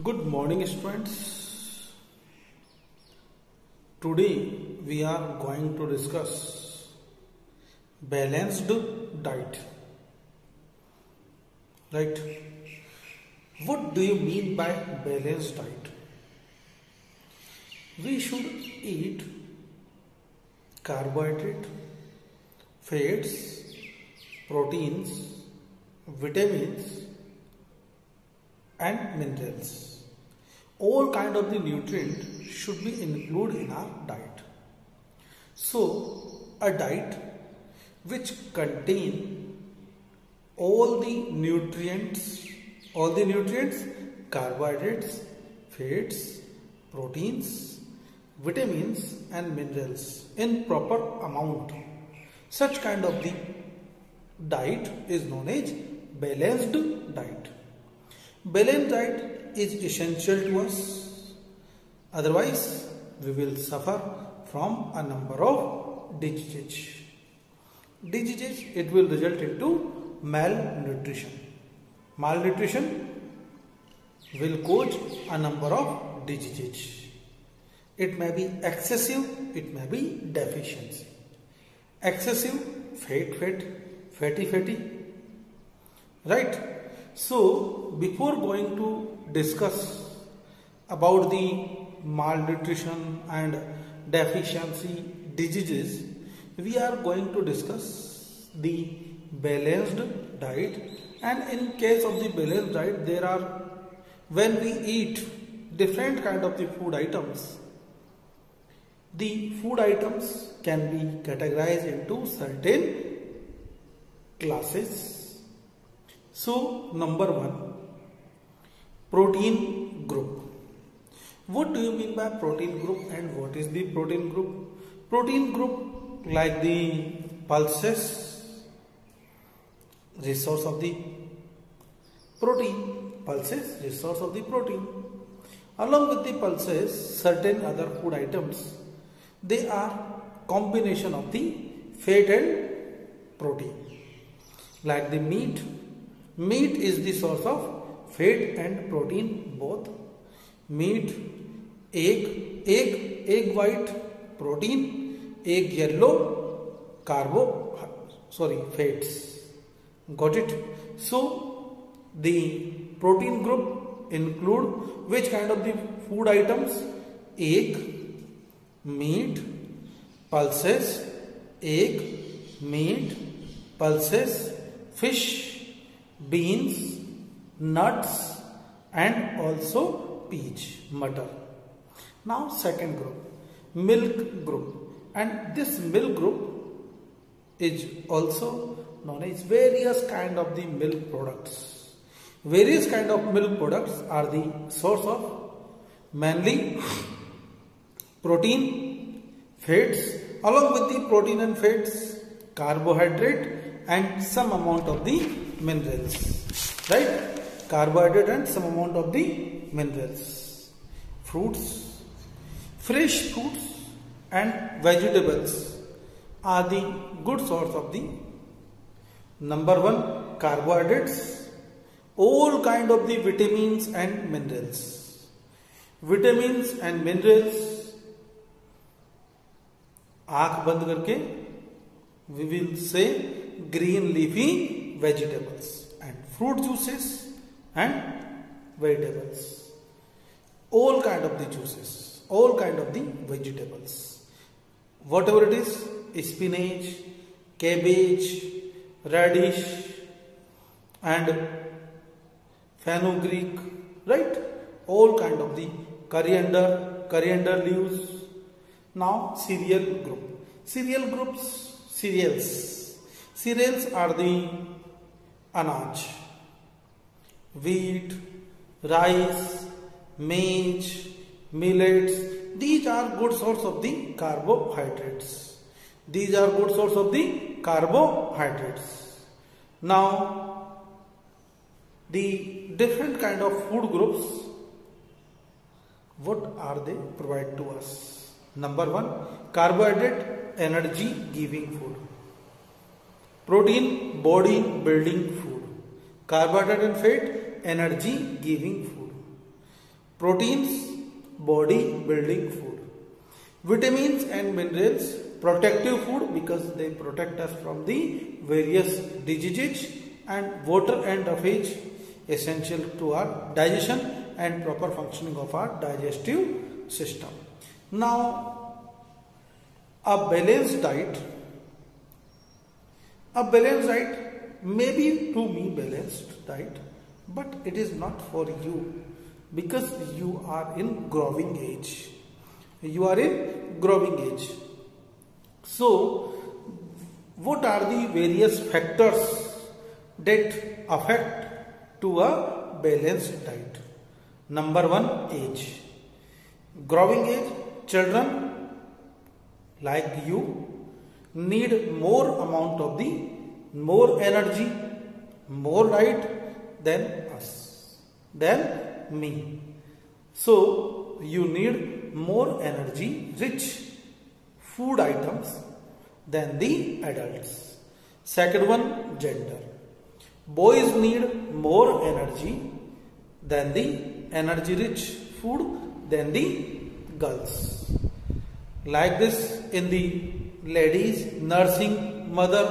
Good morning, students. Today we are going to discuss balanced diet. Right? What do you mean by balanced diet? We should eat carbohydrate, fats, proteins, vitamins, and minerals. All kind of the nutrient should be included in our diet. So a diet which contain all the nutrients, carbohydrates, fats, proteins, vitamins and minerals in proper amount. Such kind of the diet is known as balanced diet. Balanced diet is essential to us, otherwise we will suffer from a number of diseases. It will result into malnutrition. Malnutrition will cause a number of diseases. It may be excessive, it may be deficiency. Excessive, fatty, right? So, before going to discuss about the malnutrition and deficiency diseases, we are going to discuss the balanced diet. And in case of the balanced diet, there are, when we eat different kind of the food items, the food items can be categorized into certain classes. So, number one, protein group. What do you mean by protein group and what is the protein group? Protein group like the pulses, resource of the protein, resource of the protein. Along with the pulses, certain other food items, they are combination of the fat and protein. Like the meat. Meat is the source of fat and protein both. Meat, egg white, protein, egg yellow, fats. Got it? So, the protein group include which kind of the food items? Egg, meat, pulses, egg, meat, pulses, fish, beans, nuts and also peach, butter. Now second group, milk group, and this milk group is also known as various kind of the milk products. Various kind of milk products are the source of mainly protein, fats, along with the protein and fats, carbohydrate and some amount of the minerals, right? Carbohydrate and some amount of the minerals. Fruits, fresh fruits and vegetables are the good source of the number one, carbohydrates, all kind of the vitamins and minerals. Vitamins and minerals, आँख बंद करके we will say green leafy vegetables and fruit juices and vegetables. All kind of the juices, all kind of the vegetables. Whatever it is, spinach, cabbage, radish and fenugreek, right? All kind of the coriander leaves. Now cereal group. Cereal groups, cereals. Cereals are the anaj, wheat, rice, maize, millets. These are good source of the carbohydrates. Now, the different kind of food groups, what are they provide to us? Number one, carbohydrate, energy giving food. Protein, body building food. Carbohydrate and fat, energy giving food. proteins, body building food. Vitamins and minerals, protective food because they protect us from the various diseases, and water and roughage, essential to our digestion and proper functioning of our digestive system. Now, a balanced diet may be to me balanced diet, but it is not for you because you are in growing age. You are in growing age. So, what are the various factors that affect to a balanced diet? Number one, age. Growing age, children like you need more amount of the more energy, more diet than us, than me. So you need more energy rich food items than the adults. Second one, gender. Boys need more energy than the energy rich food than the girls. Like this in the ladies, nursing, mother,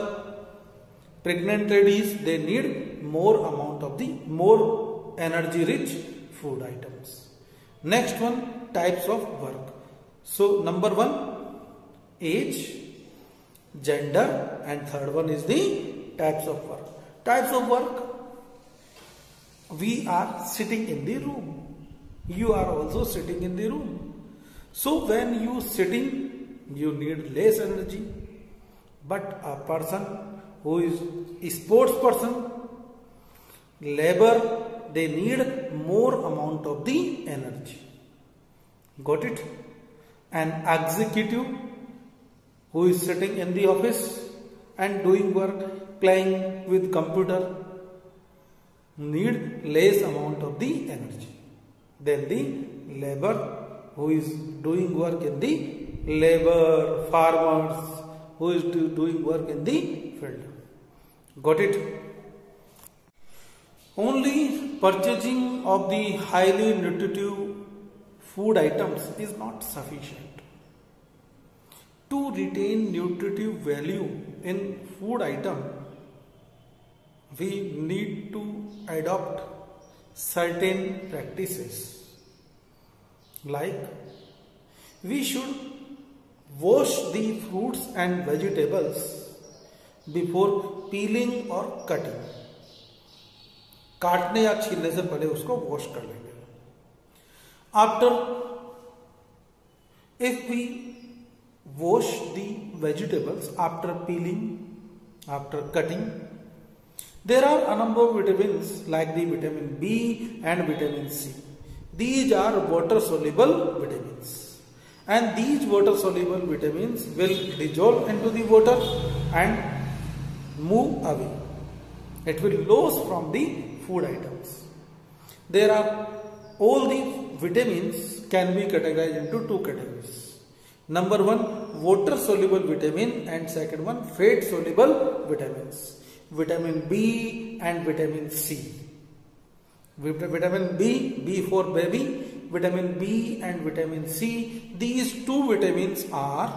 pregnant ladies, they need more amount of the more energy rich food items. Next one, types of work. So number one, age, gender, and third one is the types of work. Types of work, we are sitting in the room. You are also sitting in the room. So when you sitting, you need less energy. But a person who is a sports person, labor, they need more amount of the energy. Got it? An executive who is sitting in the office and doing work, playing with computer, need less amount of the energy than the labor who is doing work in the labor, farmers who is doing work in the field. Got it? Only purchasing of the highly nutritive food items is not sufficient. To retain nutritive value in food item, we need to adopt certain practices. Like, we should wash the fruits and vegetables before peeling or cutting. काटने या छीलने से पहले उसको wash कर लेंगे. After, if we wash the vegetables after peeling, after cutting, there are a number of vitamins like the vitamin B and vitamin C. These are water soluble vitamins, and these water soluble vitamins will dissolve into the water and move away. It will lose from the food items. There are all the vitamins can be categorized into two categories. Number one, water soluble vitamin, and second one, fat soluble vitamins. Vitamin B and vitamin C. Vitamin B, B for baby, vitamin B and vitamin C. These two vitamins are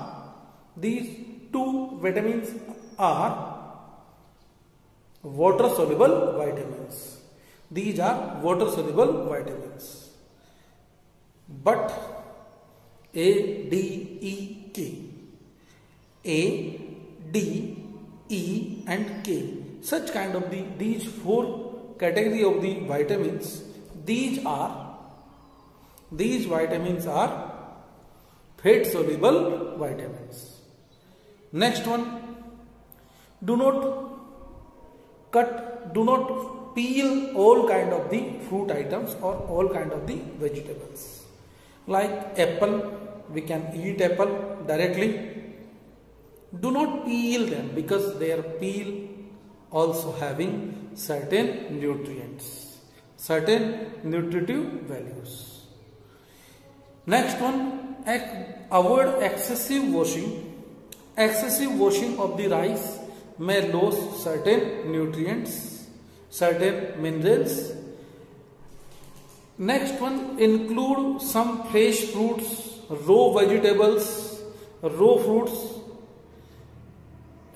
water soluble vitamins. These are water soluble vitamins. But A, D, E, K. A, D, E and K. Such kind of these four category of the vitamins, these vitamins are fat soluble vitamins. Next one, do not peel all kind of the fruit items or all kind of the vegetables. Like apple, we can eat apple directly. Do not peel them because their peel also having certain nutrients, certain nutritive values. Next one, avoid excessive washing. Excessive washing of the rice may lose certain nutrients, certain minerals, Next one, include some fresh fruits, raw vegetables, raw fruits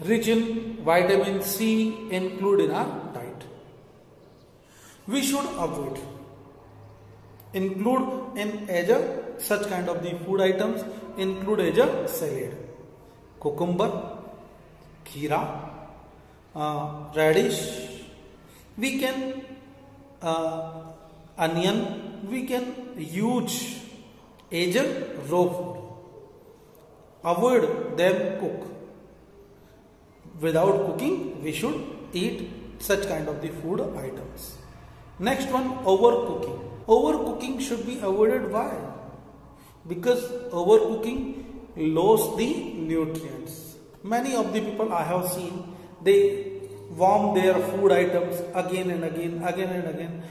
rich in vitamin C include in our diet. We should avoid include in as a such kind of the food items include as a salad, cucumber, kheera, radish. We can onion we can use as a raw food. Avoid them cook. Without cooking, we should eat such kind of the food items. Next one, overcooking. Overcooking should be avoided. Why? Because overcooking loses the nutrients. Many of the people I have seen, they warm their food items again and again.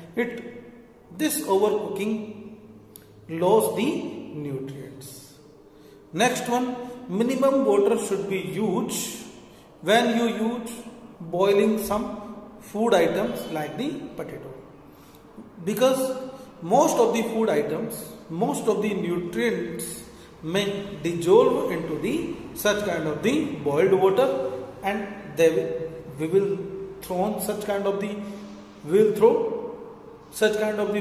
This overcooking loses the nutrients. Next one, minimum water should be used when you use boiling some food items like the potato. Because most of the food items, most of the nutrients may dissolve into the such kind of the boiled water, and we will throw such kind of the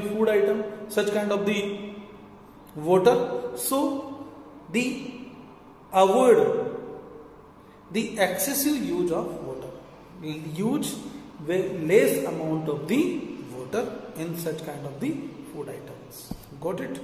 food item, such kind of the water. So the avoid the excessive use of water. Use less amount of the water in such kind of the food items. Got it?